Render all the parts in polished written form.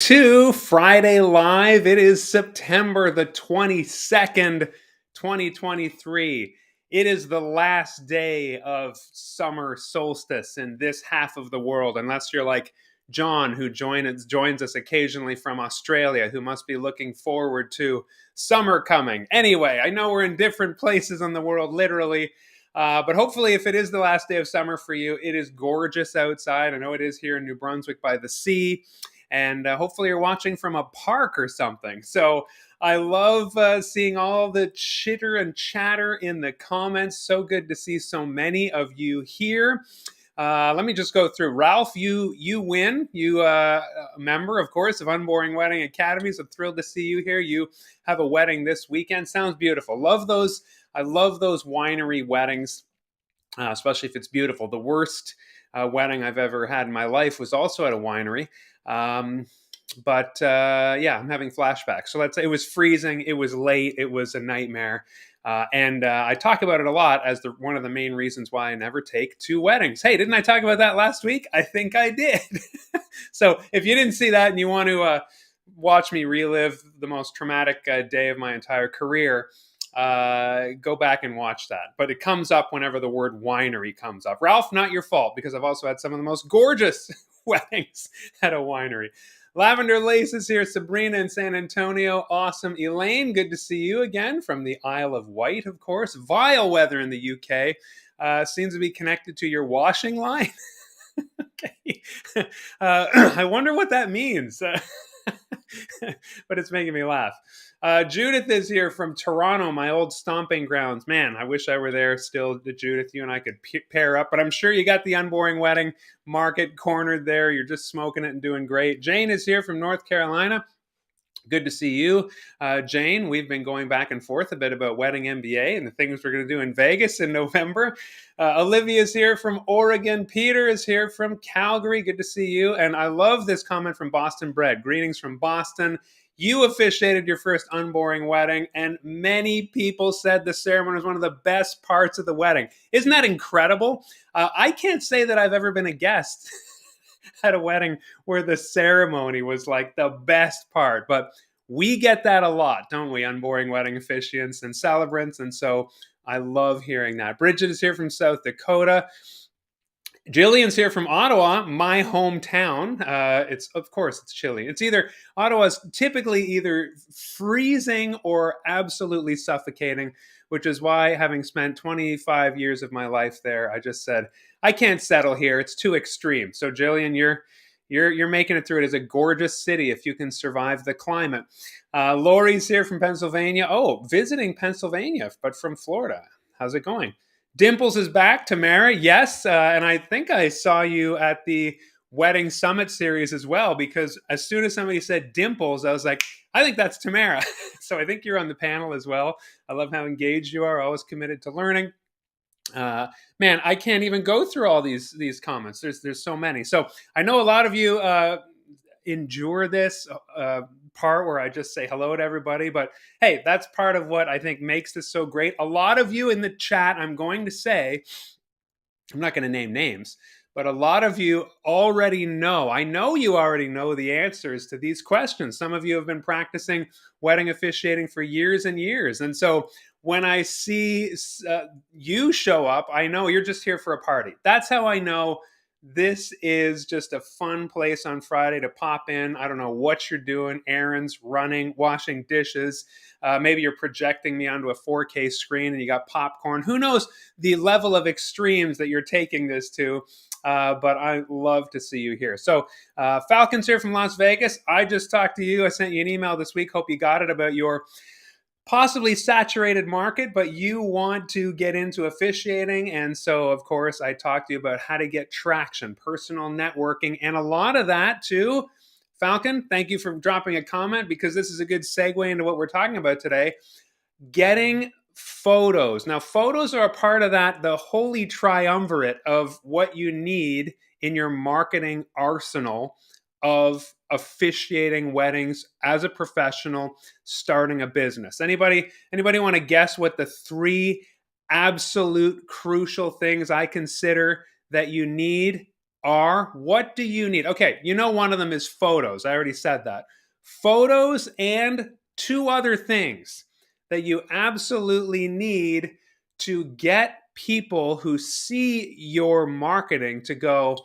To Friday Live. It is September the 22nd, 2023. It is the last day of summer solstice in this half of the world, unless you're like John, who joins us occasionally from Australia, who must be looking forward to summer coming. Anyway, I know we're in different places in the world, literally. But hopefully, if it is the last day of summer for you, it is gorgeous outside. I know it is here in New Brunswick by the sea, and hopefully you're watching from a park or something. So I love seeing all the chitter and chatter in the comments. So good to see so many of you here. Let me just go through. Ralph, you win. You a member, of course, of Unboring Wedding Academy. So thrilled to see you here. You have a wedding this weekend. Sounds beautiful. Love those. I love those winery weddings, especially if it's beautiful. The worst wedding I've ever had in my life was also at a winery. Yeah, I'm having flashbacks. So let's say it was freezing, it was late, it was a nightmare. And I talk about it a lot as one of the main reasons why I never take two weddings. Hey, didn't I talk about that last week? I think I did. So if you didn't see that and you want to watch me relive the most traumatic day of my entire career, go back and watch that. But it comes up whenever the word winery comes up. Ralph, not your fault, because I've also had some of the most gorgeous weddings at a winery. Lavender Lace is here. Sabrina in San Antonio. Awesome. Elaine, good to see you again from the Isle of Wight, of course. Vile weather in the UK. Seems to be connected to your washing line. Okay. I wonder what that means. But it's making me laugh. Judith is here from Toronto, my old stomping grounds. Man, I wish I were there still, Judith. You and I could pair up, but I'm sure you got the Unboring Wedding market cornered there. You're just smoking it and doing great. Jane is here from North Carolina. Good to see you, Jane. We've been going back and forth a bit about Wedding MBA and the things we're going to do in Vegas in November. Olivia's here from Oregon. Peter is here from Calgary. Good to see you. And I love this comment from Boston Bread. Greetings from Boston. You officiated your first Unboring wedding, and many people said the ceremony was one of the best parts of the wedding. Isn't that incredible? I can't say that I've ever been a guest at a wedding where the ceremony was like the best part, but we get that a lot, don't we? Unboring wedding officiants and celebrants. And so I love hearing that. Bridget is here from South Dakota. Jillian's here from Ottawa, my hometown. Of course it's chilly. It's either Ottawa's typically either freezing or absolutely suffocating, which is why, having spent 25 years of my life there, I just said I can't settle here. It's too extreme. So Jillian, you're making it through. It is a gorgeous city if you can survive the climate. Lori's here from Pennsylvania. Oh, visiting Pennsylvania, but from Florida. How's it going? Dimples is back. Tamara, yes. And I think I saw you at the Wedding Summit series as well, because as soon as somebody said Dimples, I was like, I think that's Tamara. So I think you're on the panel as well. I love how engaged you are, always committed to learning. Man, I can't even go through all these comments. There's so many. So I know a lot of you endure this part where I just say hello to everybody, but hey, that's part of what I think makes this so great. A lot of you in the chat, I'm going to say, I'm not going to name names, but a lot of you already know. I know you already know the answers to these questions. Some of you have been practicing wedding officiating for years and years. And so when I see you show up, I know you're just here for a party. That's how I know this is just a fun place on Friday to pop in. I don't know what you're doing, errands, running, washing dishes. Maybe you're projecting me onto a 4K screen and you got popcorn. Who knows the level of extremes that you're taking this to. But I love to see you here. So Falcon's here from Las Vegas. I just talked to you. I sent you an email this week. Hope you got it, about your possibly saturated market, but you want to get into officiating. And so, of course, I talked to you about how to get traction, personal networking, and a lot of that too. Falcon, thank you for dropping a comment, because this is a good segue into what we're talking about today. Getting photos. Now, photos are a part of that, the holy triumvirate of what you need in your marketing arsenal of officiating weddings as a professional starting a business. Anybody want to guess what the three absolute crucial things I consider that you need are, what do you need? Okay, you know, one of them is photos. I already said that. Photos and two other things that you absolutely need to get people who see your marketing to go,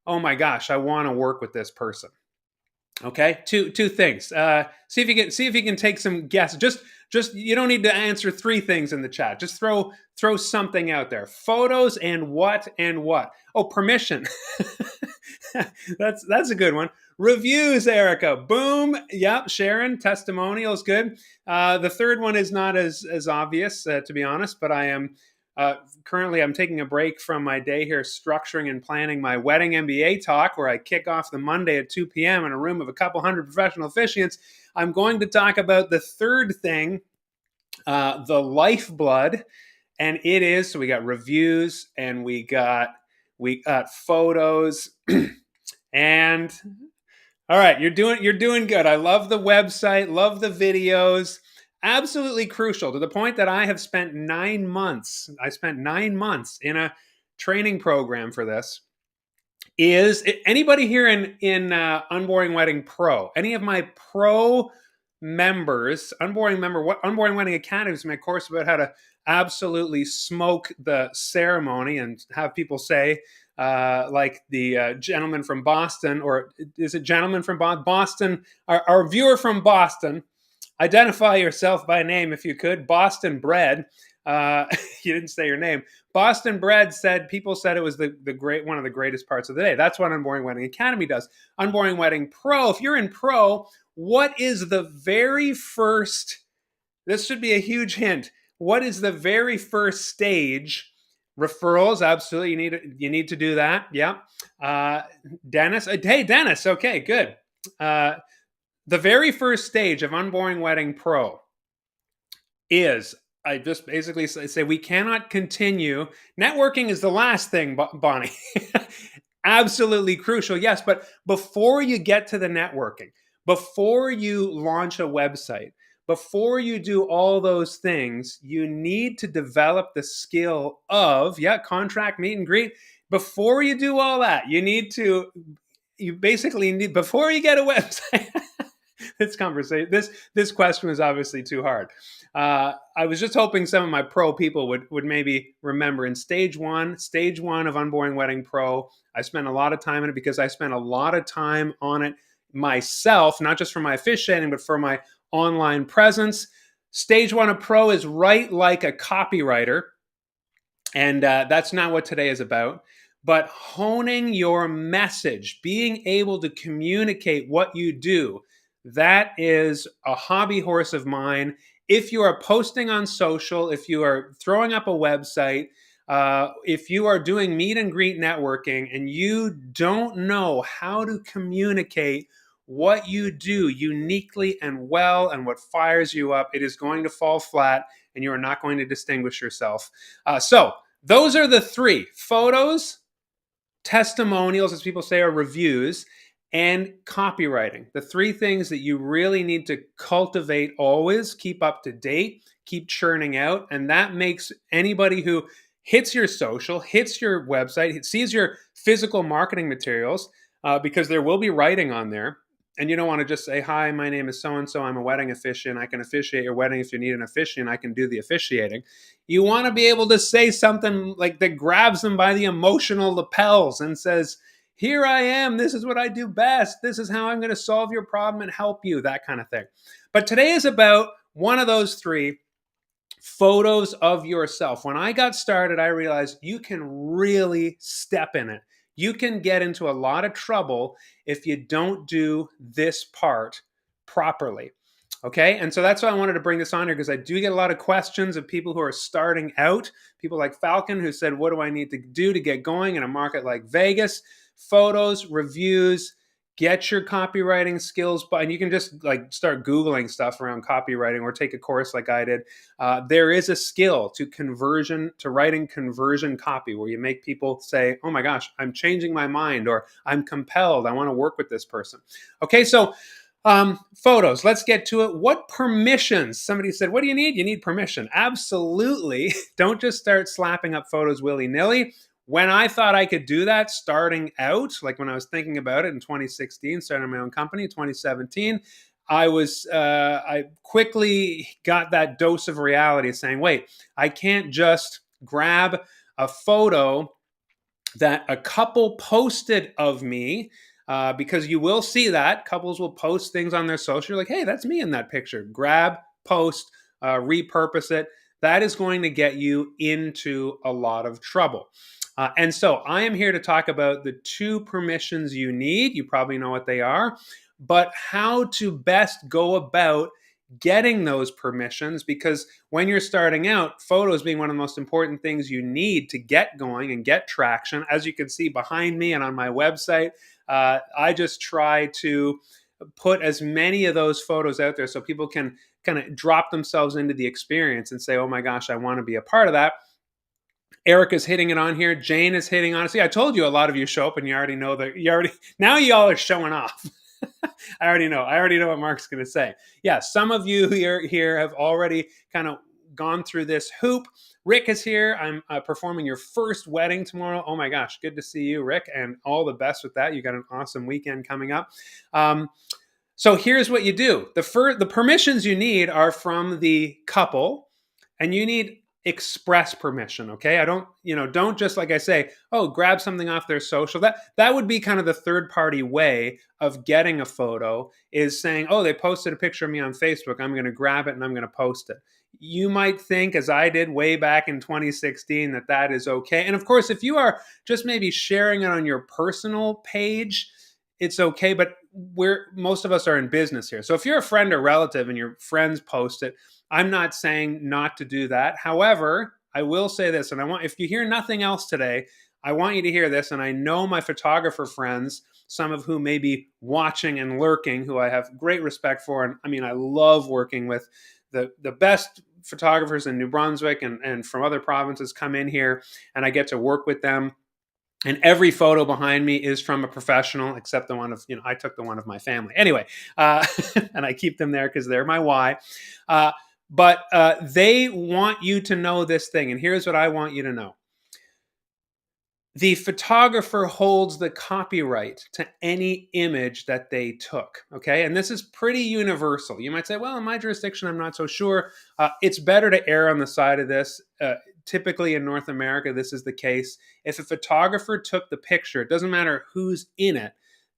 oh my gosh, I want to work with this person. Okay, two things. See if you can take some guesses. Just you don't need to answer three things in the chat. Just throw something out there. Photos and what and what. Oh, permission. That's a good one. Reviews, Erica. Boom. Yep. Sharon. Testimonials. Good. The third one is not as obvious, to be honest, but I am currently I'm taking a break from my day here, structuring and planning my wedding MBA talk, where I kick off the Monday at 2 p.m. in a room of a couple hundred professional officiants. I'm going to talk about the third thing, the lifeblood, and it is, so we got reviews and we got photos and all right, you're doing good. I love the website, love the videos. Absolutely crucial, to the point that I have spent 9 months. I spent 9 months in a training program for this. Is anybody here in Unboring Wedding Pro? Any of my pro members, Unboring Wedding Academy is my course about how to absolutely smoke the ceremony and have people say, like the gentleman from Boston, or is it gentleman from Boston? Our viewer from Boston, identify yourself by name if you could. Boston Bread. You didn't say your name. Boston Bread said people said it was the great one of the greatest parts of the day. That's what Unboring Wedding Academy does. Unboring Wedding Pro. If you're in Pro, what is the very first? This should be a huge hint. What is the very first stage? Referrals, absolutely. You need to do that. Yeah. Dennis. Hey, Dennis. Okay, good. The very first stage of Unboring Wedding Pro is, I just basically say we cannot continue. Networking is the last thing, Bonnie. Absolutely crucial, yes. But before you get to the networking, before you launch a website, before you do all those things, you need to develop the skill of, contract, meet and greet. Before you do all that, you basically need, before you get a website. This question was obviously too hard. I was just hoping some of my pro people would maybe remember in stage one of Unboring Wedding Pro. I spent a lot of time in it because I spent a lot of time on it myself, not just for my officiating, but for my online presence. Stage one of Pro is write like a copywriter. And that's not what today is about. But honing your message, being able to communicate what you do, that is a hobby horse of mine. If you are posting on social, if you are throwing up a website, if you are doing meet and greet networking and you don't know how to communicate what you do uniquely and well and what fires you up, it is going to fall flat and you are not going to distinguish yourself. So those are the three: photos, testimonials, as people say, or reviews, and copywriting. The three things that you really need to cultivate always, keep up to date, keep churning out. And that makes anybody who hits your social, hits your website, sees your physical marketing materials, because there will be writing on there. And you don't want to just say, hi, my name is so-and-so, I'm a wedding officiant, I can officiate your wedding. If you need an officiant, I can do the officiating. You want to be able to say something like that grabs them by the emotional lapels and says, here I am, this is what I do best, this is how I'm going to solve your problem and help you, that kind of thing. But today is about one of those three: photos of yourself. When I got started, I realized you can really step in it. You can get into a lot of trouble if you don't do this part properly. Okay, and so that's why I wanted to bring this on here, because I do get a lot of questions of people who are starting out, people like Falcon, who said, what do I need to do to get going in a market like Vegas? Photos, reviews, get your copywriting skills, and you can just like start Googling stuff around copywriting or take a course like I did. There is a skill to writing conversion copy, where you make people say, oh my gosh, I'm changing my mind, or I'm compelled, I want to work with this person. Okay, so photos, let's get to it. What permissions? Somebody said, what do you need? You need permission. Absolutely. Don't just start slapping up photos willy-nilly. when I thought I could do that starting out, like when I was thinking about it in 2016, starting my own company, 2017, I quickly got that dose of reality saying, wait, I can't just grab a photo that a couple posted of me, because you will see that couples will post things on their social, like, hey, that's me in that picture. Grab, post, repurpose it. That is going to get you into a lot of trouble. And so I am here to talk about the two permissions you need. You probably know what they are, but how to best go about getting those permissions, because when you're starting out, photos being one of the most important things you need to get going and get traction. As you can see behind me and on my website, I just try to put as many of those photos out there so people can kind of drop themselves into the experience and say, oh my gosh, I want to be a part of that. Erica's hitting it on here. Jane is hitting on it. See, I told you a lot of you show up and you already know that now y'all are showing off. I already know. I already know what Mark's going to say. Yeah, some of you here have already kind of gone through this hoop. Rick is here. I'm performing your first wedding tomorrow. Oh my gosh, good to see you, Rick, and all the best with that. You got an awesome weekend coming up. So here's what you do. The permissions you need are from the couple, and you need express permission. Okay, don't just, like I say, oh, grab something off their social. That would be kind of the third party way of getting a photo, is saying, oh, they posted a picture of me on Facebook, I'm going to grab it and I'm going to post it. You might think, as I did way back in 2016, that is okay. And of course, if you are just maybe sharing it on your personal page, it's okay. But most of us are in business here. So if you're a friend or relative and your friends post it, I'm not saying not to do that. However, I will say this, and if you hear nothing else today, I want you to hear this. And I know my photographer friends, some of whom may be watching and lurking, who I have great respect for. And I mean, I love working with the best photographers in New Brunswick and from other provinces come in here, and I get to work with them. And every photo behind me is from a professional, except the one of, I took the one of my family. Anyway, and I keep them there because they're my why. But they want you to know this thing. And here's what I want you to know. The photographer holds the copyright to any image that they took, okay? And this is pretty universal. You might say, well, in my jurisdiction, I'm not so sure. It's better to err on the side of this. Typically in North America, this is the case. If a photographer took the picture, it doesn't matter who's in it,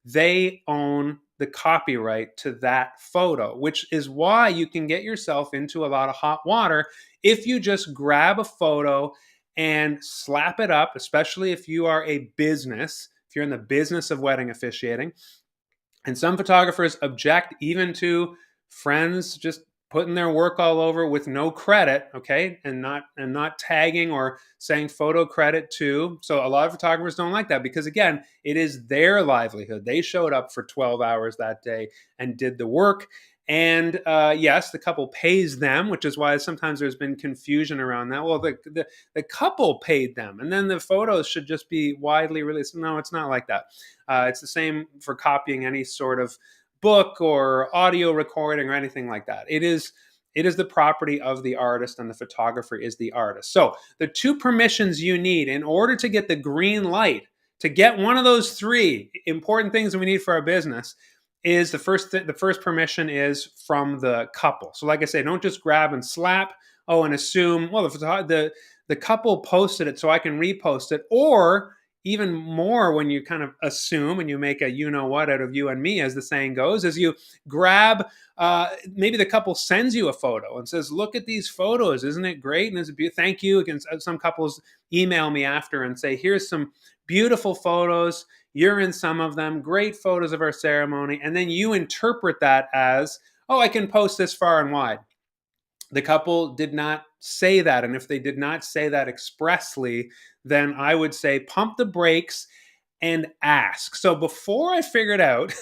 they own the copyright to that photo, which is why you can get yourself into a lot of hot water if you just grab a photo and slap it up, especially if you are a business, if you're in the business of wedding officiating. And some photographers object even to friends just putting their work all over with no credit, okay, and not tagging or saying photo credit to. So a lot of photographers don't like that because, again, it is their livelihood. They showed up for 12 hours that day and did the work. And yes, the couple pays them, which is why sometimes there's been confusion around that. Well, the couple paid them, and then the photos should just be widely released. No, it's not like that. It's the same for copying any sort of book or audio recording or anything like that. It is the property of the artist, and the photographer is the artist. So the two permissions you need in order to get the green light, to get one of those three important things that we need for our business, is the first permission is from the couple. So like I say, don't just grab and slap, and assume, well, the couple posted it so I can repost it. Or even more, when you kind of assume and you make a you-know-what out of you and me, as the saying goes, is you grab, maybe the couple sends you a photo and says, look at these photos, isn't it great? And thank you. Some couples email me after and say, here's some beautiful photos. You're in some of them, great photos of our ceremony. And then you interpret that as, oh, I can post this far and wide. The couple did not say that. And if they did not say that expressly, then I would say pump the brakes and ask. So before I figured out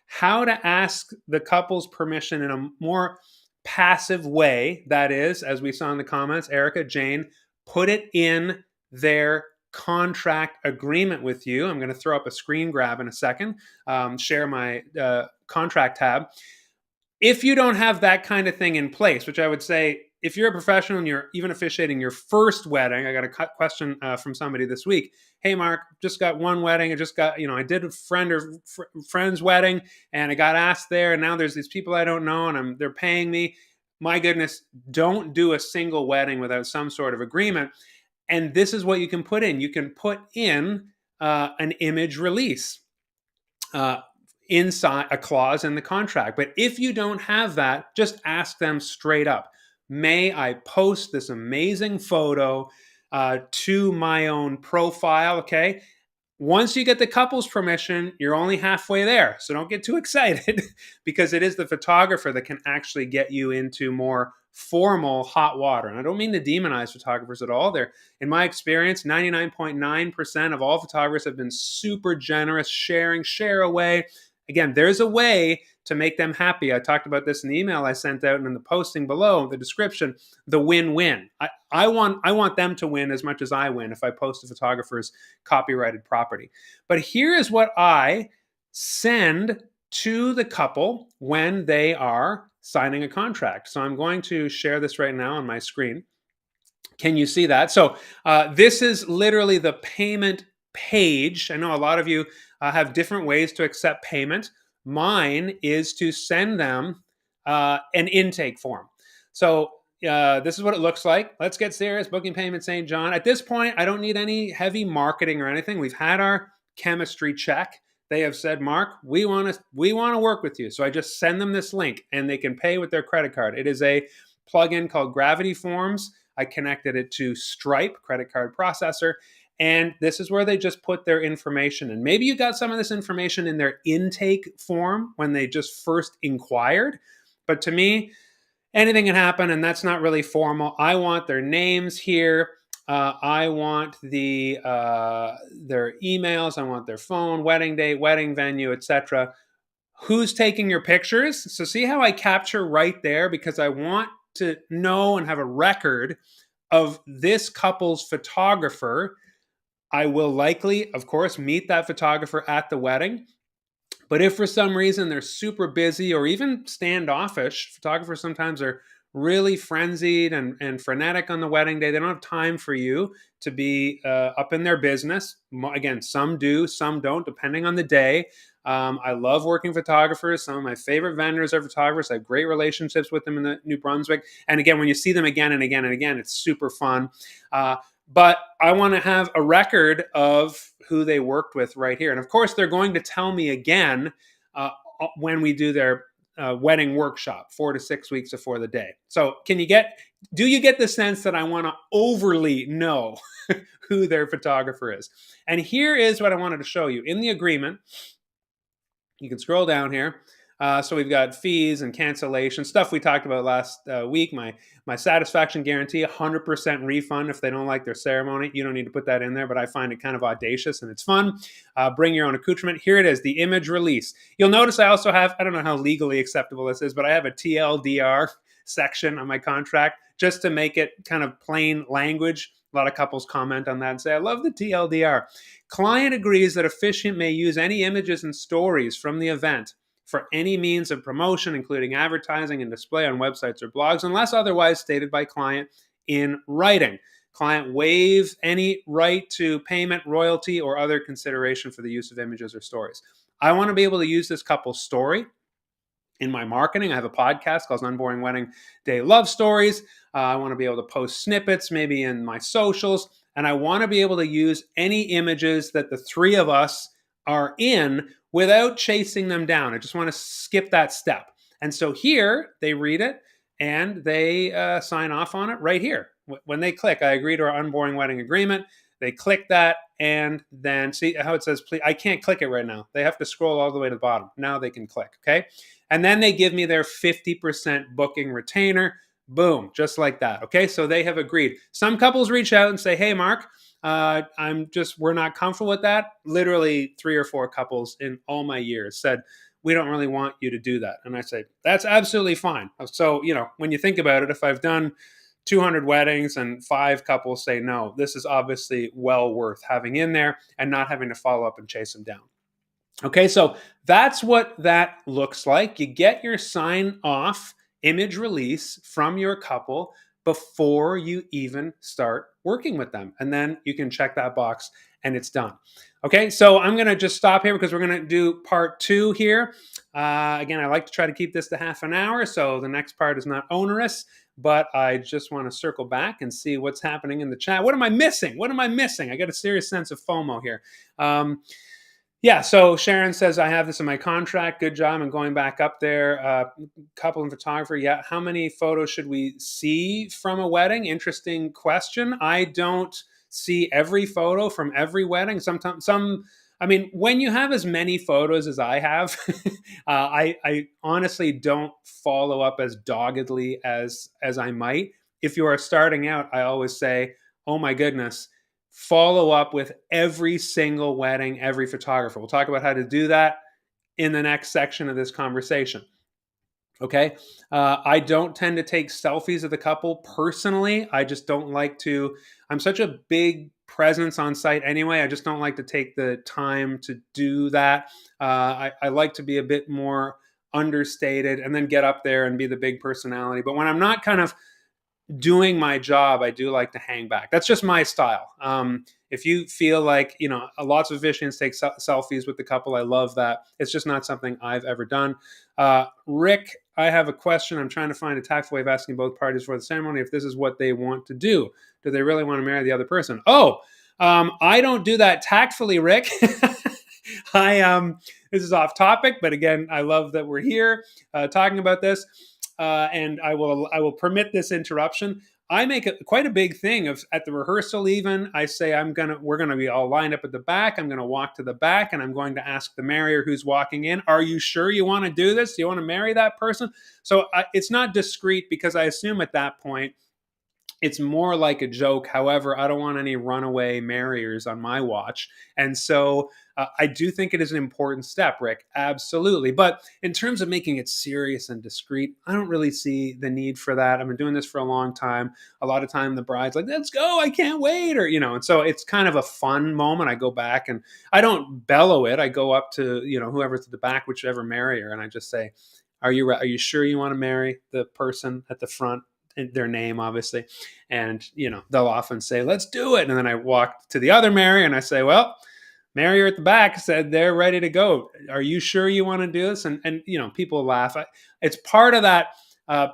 how to ask the couple's permission in a more passive way, that is, as we saw in the comments, Erica, Jane, put it in their contract agreement with you. I'm going to throw up a screen grab in a second, share my contract tab. If you don't have that kind of thing in place, which I would say if you're a professional and you're even officiating your first wedding, I got a question from somebody this week. Hey, Mark, just got one wedding. I just got, I did a friend's wedding, and I got asked there, and now there's these people I don't know, and they're paying me. My goodness, don't do a single wedding without some sort of agreement. And this is what you can put in. You can put in an image release. Inside a clause in the contract. But if you don't have that, just ask them straight up. May I post this amazing photo to my own profile? Okay. Once you get the couple's permission, you're only halfway there. So don't get too excited because it is the photographer that can actually get you into more formal hot water. And I don't mean to demonize photographers at all. They're, in my experience, 99.9% of all photographers have been super generous, share away. Again, there's a way to make them happy. I talked about this in the email I sent out and in the posting below, the description, the win-win. I want them to win as much as I win if I post a photographer's copyrighted property. But here is what I send to the couple when they are signing a contract. So I'm going to share this right now on my screen. Can you see that? So this is literally the payment page. I know a lot of you have different ways to accept payment. Mine is to send them an intake form. So this is what it looks like. Let's get serious. Booking payment St. John. At this point, I don't need any heavy marketing or anything. We've had our chemistry check. They have said, Mark, we want to work with you. So I just send them this link and they can pay with their credit card. It is a plugin called Gravity Forms. I connected it to Stripe, credit card processor. And this is where they just put their information in. Maybe you got some of this information in their intake form when they just first inquired. But to me, anything can happen, and that's not really formal. I want their names here. I want their emails. I want their phone, wedding date, wedding venue, etc. Who's taking your pictures? So see how I capture right there, because I want to know and have a record of this couple's photographer. I will likely, of course, meet that photographer at the wedding. But if for some reason they're super busy or even standoffish, photographers sometimes are really frenzied and frenetic on the wedding day. They don't have time for you to be up in their business. Again, some do, some don't, depending on the day. I love working photographers. Some of my favorite vendors are photographers. I have great relationships with them in the New Brunswick. And again, when you see them again and again and again, it's super fun. But I want to have a record of who they worked with right here. And of course, they're going to tell me again when we do their wedding workshop 4 to 6 weeks before the day. So do you get the sense that I want to overly know who their photographer is? And here is what I wanted to show you. In the agreement, you can scroll down here. So we've got fees and cancellation, stuff we talked about last week. My satisfaction guarantee, 100% refund if they don't like their ceremony. You don't need to put that in there, but I find it kind of audacious and it's fun. Bring your own accoutrement. Here it is, the image release. You'll notice I also have, I don't know how legally acceptable this is, but I have a TLDR section on my contract just to make it kind of plain language. A lot of couples comment on that and say, I love the TLDR. Client agrees that officiant may use any images and stories from the event for any means of promotion, including advertising and display on websites or blogs, unless otherwise stated by client in writing. Client waives any right to payment, royalty, or other consideration for the use of images or stories. I want to be able to use this couple's story in my marketing. I have a podcast called Unboring Wedding Day Love Stories. I want to be able to post snippets maybe in my socials, and I want to be able to use any images that the three of us are in without chasing them down. I just want to skip that step. And so here they read it and they sign off on it right here. When they click, I agree to our Unboring Wedding Agreement. They click that and then see how it says, please. I can't click it right now. They have to scroll all the way to the bottom. Now they can click, okay? And then they give me their 50% booking retainer. Boom, just like that, okay? So they have agreed. Some couples reach out and say, hey, Mark, we're not comfortable with that. Literally 3 or 4 couples in all my years said, we don't really want you to do that. And I say, that's absolutely fine. So, when you think about it, if I've done 200 weddings and 5 couples say no, this is obviously well worth having in there and not having to follow up and chase them down. Okay, so that's what that looks like. You get your sign off image release from your couple. before you even start working with them. And then you can check that box and it's done. Okay, so I'm going to just stop here because we're going to do part 2 here. Again, I like to try to keep this to half an hour, so the next part is not onerous, but I just want to circle back and see what's happening in the chat. What am I missing? What am I missing? I got a serious sense of FOMO here. Yeah, so Sharon says, I have this in my contract. Good job. I'm going back up there. Couple and photographer. Yeah. How many photos should we see from a wedding? Interesting question. I don't see every photo from every wedding. Sometimes I mean, when you have as many photos as I have, I honestly don't follow up as doggedly as I might. If you are starting out, I always say, oh my goodness, follow up with every single wedding, every photographer. We'll talk about how to do that in the next section of this conversation. Okay. I don't tend to take selfies of the couple personally. I just don't like to. I'm such a big presence on site anyway. I just don't like to take the time to do that. I like to be a bit more understated and then get up there and be the big personality. But when I'm not kind of doing my job, I do like to hang back. That's just my style. If you feel like, lots of officiants take selfies with the couple, I love that. It's just not something I've ever done. Rick, I have a question. I'm trying to find a tactful way of asking both parties for the ceremony if this is what they want to do. Do they really want to marry the other person? I don't do that tactfully, Rick. This is off topic, but again, I love that we're here talking about this. And I will permit this interruption. I make quite a big thing of at the rehearsal. Even I say we're gonna be all lined up at the back. I'm gonna walk to the back, and I'm going to ask the marrier who's walking in, "Are you sure you want to do this? Do you want to marry that person?" So it's not discreet because I assume at that point it's more like a joke. However, I don't want any runaway marriers on my watch. And so I do think it is an important step, Rick. Absolutely. But in terms of making it serious and discreet, I don't really see the need for that. I've been doing this for a long time. A lot of time the bride's like, let's go, I can't wait. Or, and so it's kind of a fun moment. I go back and I don't bellow it. I go up to, whoever's at the back, whichever marrier, and I just say, are you sure you want to marry the person at the front? Their name, obviously. And, they'll often say, let's do it. And then I walk to the other marrier and I say, well, marrier at the back said they're ready to go. Are you sure you want to do this? And people laugh. It's part of that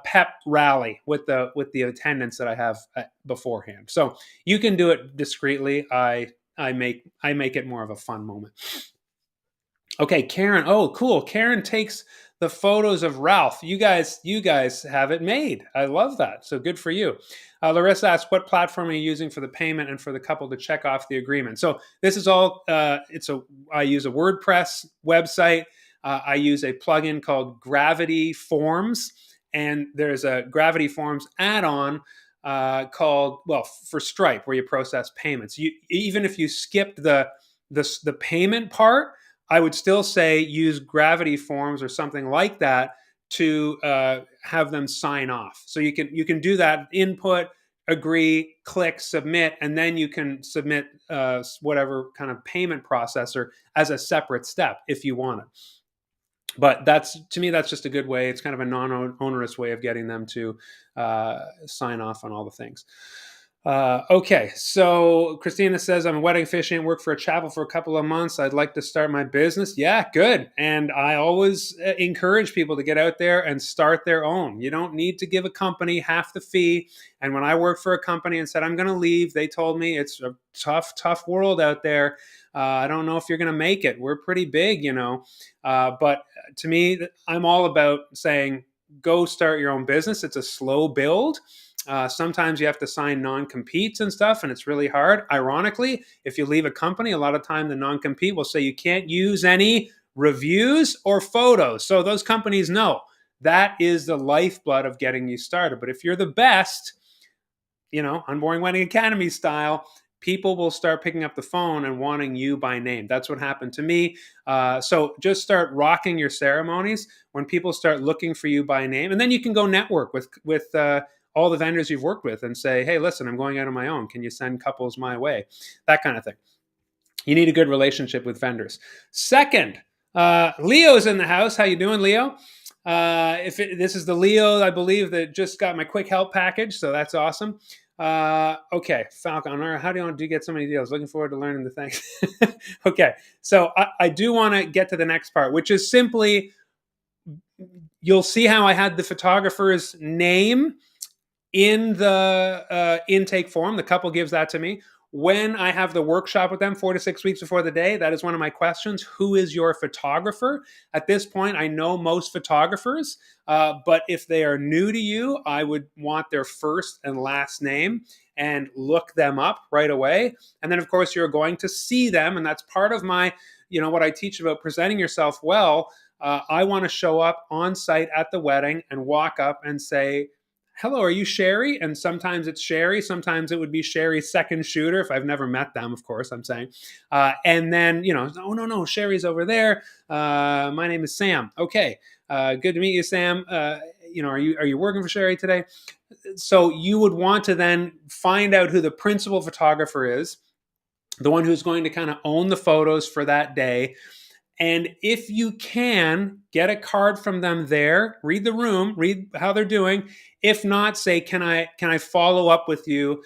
pep rally with the attendance that I have beforehand. So you can do it discreetly. I make it more of a fun moment. Okay, Karen. Oh, cool. Karen takes the photos of Ralph. You guys have it made. I love that. So good for you. Larissa asks, what platform are you using for the payment and for the couple to check off the agreement? So this is all, I use a WordPress website. I use a plugin called Gravity Forms, and there's a Gravity Forms add-on called, for Stripe, where you process payments. Even if you skipped the payment part, I would still say use Gravity Forms or something like that to have them sign off. So you can do that, input, agree, click, submit, and then you can submit whatever kind of payment processor as a separate step if you want it. But to me, that's just a good way. It's kind of a non-onerous way of getting them to sign off on all the things. Okay, so Christina says, I'm a wedding officiant, work for a chapel for a couple of months. I'd like to start my business. Yeah, good. And I always encourage people to get out there and start their own. You don't need to give a company half the fee. And when I worked for a company and said, I'm going to leave, they told me it's a tough world out there. I don't know if you're going to make it. We're pretty big, but to me, I'm all about saying, go start your own business. It's a slow build. Sometimes you have to sign non-competes and stuff, and it's really hard. Ironically, if you leave a company, a lot of time the non-compete will say you can't use any reviews or photos. So those companies know that is the lifeblood of getting you started. But if you're the best, Unboring Wedding Academy style, people will start picking up the phone and wanting you by name. That's what happened to me. So just start rocking your ceremonies when people start looking for you by name. And then you can go network with all the vendors you've worked with and say, hey, listen, I'm going out on my own. Can you send couples my way? That kind of thing. You need a good relationship with vendors. Second, Leo's in the house. How you doing, Leo? This is the Leo, I believe, that just got my quick help package, so that's awesome. Okay, Falcon, how do you want to get so many deals? Looking forward to learning the things. Okay, so I do want to get to the next part, which is simply, you'll see how I had the photographer's name in the intake form. The couple gives that to me. When I have the workshop with them 4 to 6 weeks before the day, that is one of my questions. Who is your photographer? At this point, I know most photographers, but if they are new to you, I would want their first and last name and look them up right away. And then, of course, you're going to see them. And that's part of my, what I teach about presenting yourself well. I want to show up on site at the wedding and walk up and say, hello, are you Sherry? And sometimes it's Sherry. Sometimes it would be Sherry's second shooter. If I've never met them, of course, I'm saying. And then, oh, no, Sherry's over there. My name is Sam. Okay. Good to meet you, Sam. Are you working for Sherry today? So you would want to then find out who the principal photographer is, the one who's going to kind of own the photos for that day. And if you can, get a card from them there, read the room, read how they're doing. If not, say, can I follow up with you?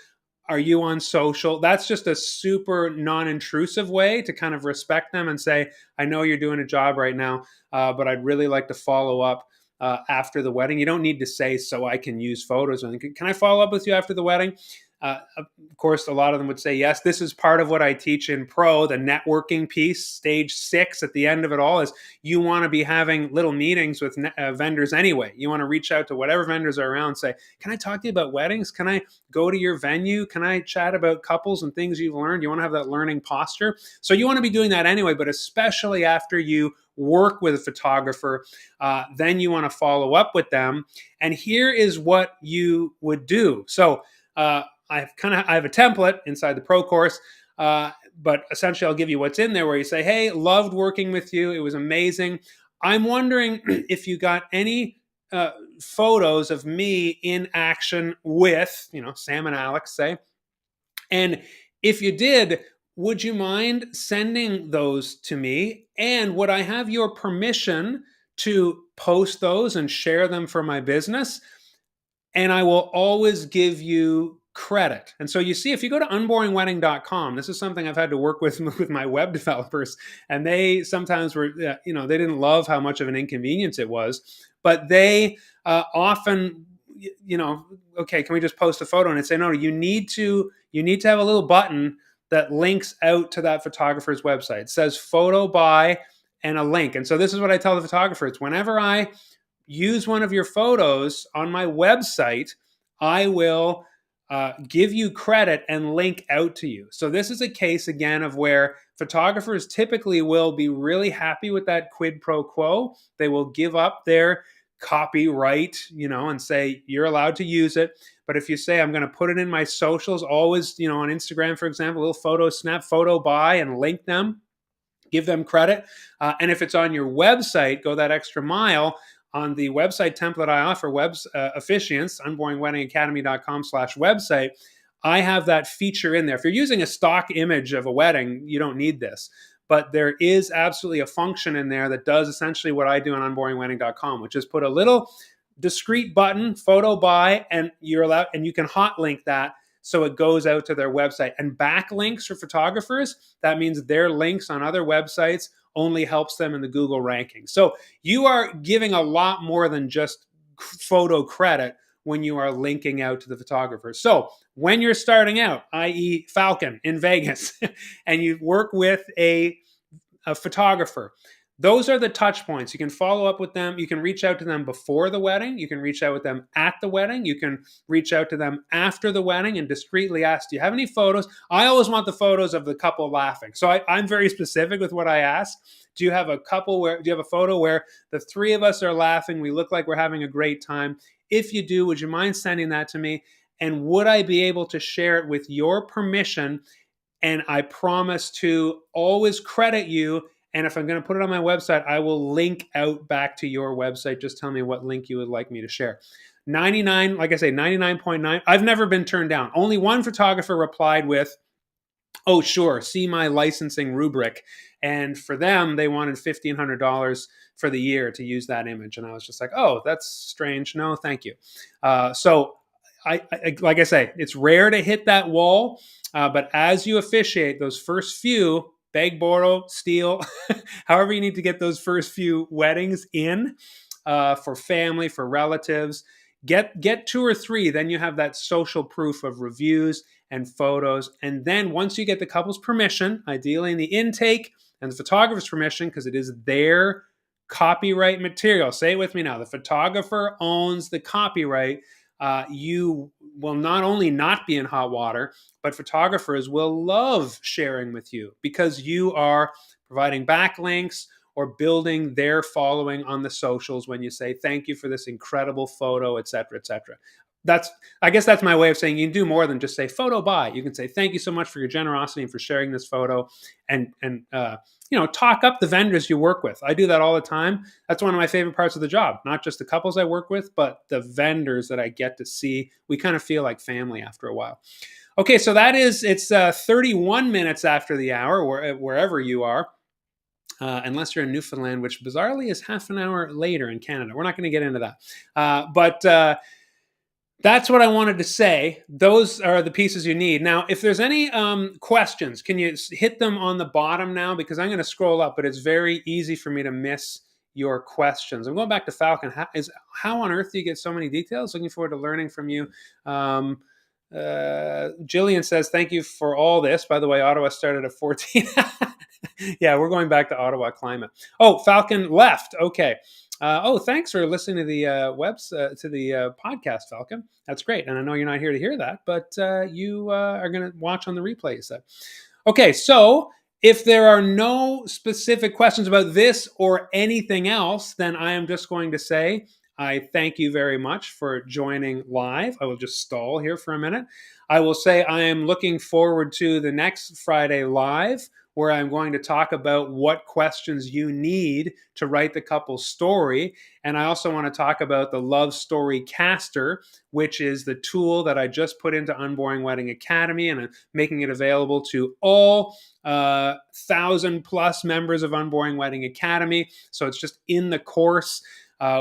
Are you on social? That's just a super non-intrusive way to kind of respect them and say, I know you're doing a job right now, but I'd really like to follow up after the wedding. You don't need to say, so I can use photos. Can I follow up with you after the wedding? Of course, a lot of them would say yes. This is part of what I teach in Pro, the networking piece. Stage 6 at the end of it all is you want to be having little meetings with vendors anyway. You want to reach out to whatever vendors are around, say, can I talk to you about weddings? Can I go to your venue? Can I chat about couples and things you've learned? You want to have that learning posture. So you want to be doing that anyway, but especially after you work with a photographer, then you want to follow up with them. And here is what you would do. So I have a template inside the Pro course, but essentially I'll give you what's in there where you say, hey, loved working with you. It was amazing. I'm wondering if you got any photos of me in action with, Sam and Alex, say. And if you did, would you mind sending those to me? And would I have your permission to post those and share them for my business? And I will always give you credit. And so you see, if you go to unboringwedding.com, this is something I've had to work with my web developers, and they sometimes were, they didn't love how much of an inconvenience it was, but they often, okay, can we just post a photo? And I'd say, no, you need to have a little button that links out to that photographer's website. It says photo by and a link. And so this is what I tell the photographers: whenever I use one of your photos on my website, I will give you credit and link out to you. So this is a case, again, of where photographers typically will be really happy with that quid pro quo. They will give up their copyright, and say, you're allowed to use it. But if you say, I'm going to put it in my socials, always, on Instagram, for example, a little photo snap, photo by, and link them, give them credit. And if it's on your website, go that extra mile. On the website template I offer, Officiants, unboringweddingacademy.com/website, I have that feature in there. If you're using a stock image of a wedding, you don't need this. But there is absolutely a function in there that does essentially what I do on unboringwedding.com, which is put a little discrete button, photo by, and you're allowed, and you can hot link that so it goes out to their website. And backlinks for photographers, that means their links on other websites only helps them in the Google rankings. So you are giving a lot more than just photo credit when you are linking out to the photographers. So when you're starting out, i.e. Falcon in Vegas, and you work with a photographer, those are the touch points. You can follow up with them. You can reach out to them before the wedding. You can reach out with them at the wedding. You can reach out to them after the wedding and discreetly ask, do you have any photos? I always want the photos of the couple laughing. So I'm very specific with what I ask. Do you have a photo where the three of us are laughing? We look like we're having a great time. If you do, would you mind sending that to me? And would I be able to share it with your permission? And I promise to always credit you. And if I'm going to put it on my website, I will link out back to your website. Just tell me what link you would like me to share. 99.9. I've never been turned down. Only one photographer replied with, oh, sure, see my licensing rubric. And for them, they wanted $1,500 for the year to use that image. And I was just like, oh, that's strange. No, thank you. So like I say, it's rare to hit that wall. But as you officiate those first few, beg, borrow, steal, however you need to get those first few weddings in, for family, for relatives, get 2 or 3. Then you have that social proof of reviews and photos. And then once you get the couple's permission, ideally in the intake and the photographer's permission, because it is their copyright material. Say it with me now. The photographer owns the copyright. You will not only not be in hot water, but photographers will love sharing with you because you are providing backlinks or building their following on the socials when you say thank you for this incredible photo, et cetera, et cetera. I guess that's my way of saying you can do more than just say photo buy. You can say thank you so much for your generosity and for sharing this photo, and talk up the vendors you work with. I do that all the time. That's one of my favorite parts of the job. Not just the couples I work with, but the vendors that I get to see. We kind of feel like family after a while. Okay, so it's 31 minutes after the hour, wherever you are. Unless you're in Newfoundland, which bizarrely is half an hour later in Canada. We're not going to get into that. But that's what I wanted to say. Those are the pieces you need. Now, if there's any questions, can you hit them on the bottom now? Because I'm going to scroll up, but it's very easy for me to miss your questions. I'm going back to Falcon. How on earth do you get so many details? Looking forward to learning from you. Jillian says, thank you for all this. By the way, Ottawa started at 14. Yeah, we're going back to Ottawa climate. Oh, Falcon left. Okay. Thanks for listening to the podcast, Falcon. That's great. And I know you're not here to hear that, but you are going to watch on the replay, you said. Okay, so if there are no specific questions about this or anything else, then I am just going to say I thank you very much for joining live. I will just stall here for a minute. I will say I am looking forward to the next Friday live, where I'm going to talk about what questions you need to write the couple's story. And I also want to talk about the Love Story Caster, which is the tool that I just put into Unboring Wedding Academy, and I'm making it available to all 1,000+ members of Unboring Wedding Academy. So it's just in the course.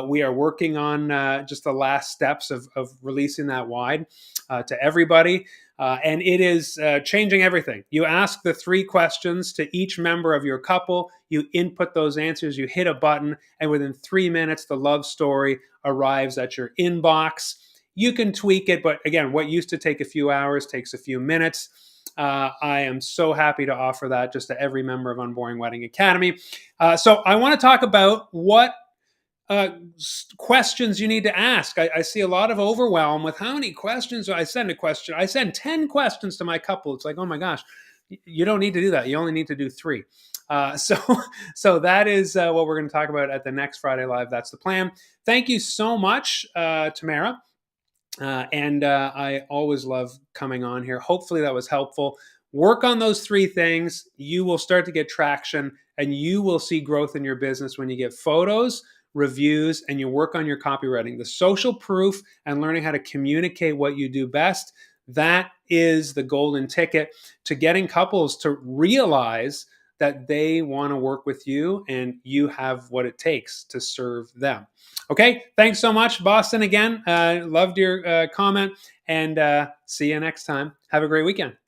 We are working on just the last steps of releasing that wide to everybody. And it is changing everything. You ask the 3 questions to each member of your couple, you input those answers, you hit a button, and within 3 minutes, the love story arrives at your inbox. You can tweak it, but again, what used to take a few hours takes a few minutes. I am so happy to offer that just to every member of Unboring Wedding Academy. So I want to talk about what questions you need to ask. I see a lot of overwhelm with how many questions. I send 10 questions to my couple. It's like, oh my gosh, you don't need to do that. You only need to do 3. So that is what we're going to talk about at the next Friday Live. That's the plan. Thank you so much, Tamara. And I always love coming on here. Hopefully that was helpful. Work on those 3 things. You will start to get traction, and you will see growth in your business when you get photos, reviews, and you work on your copywriting. The social proof and learning how to communicate what you do best, that is the golden ticket to getting couples to realize that they want to work with you and you have what it takes to serve them. Okay, thanks so much, Boston, again. Loved your comment, and see you next time. Have a great weekend.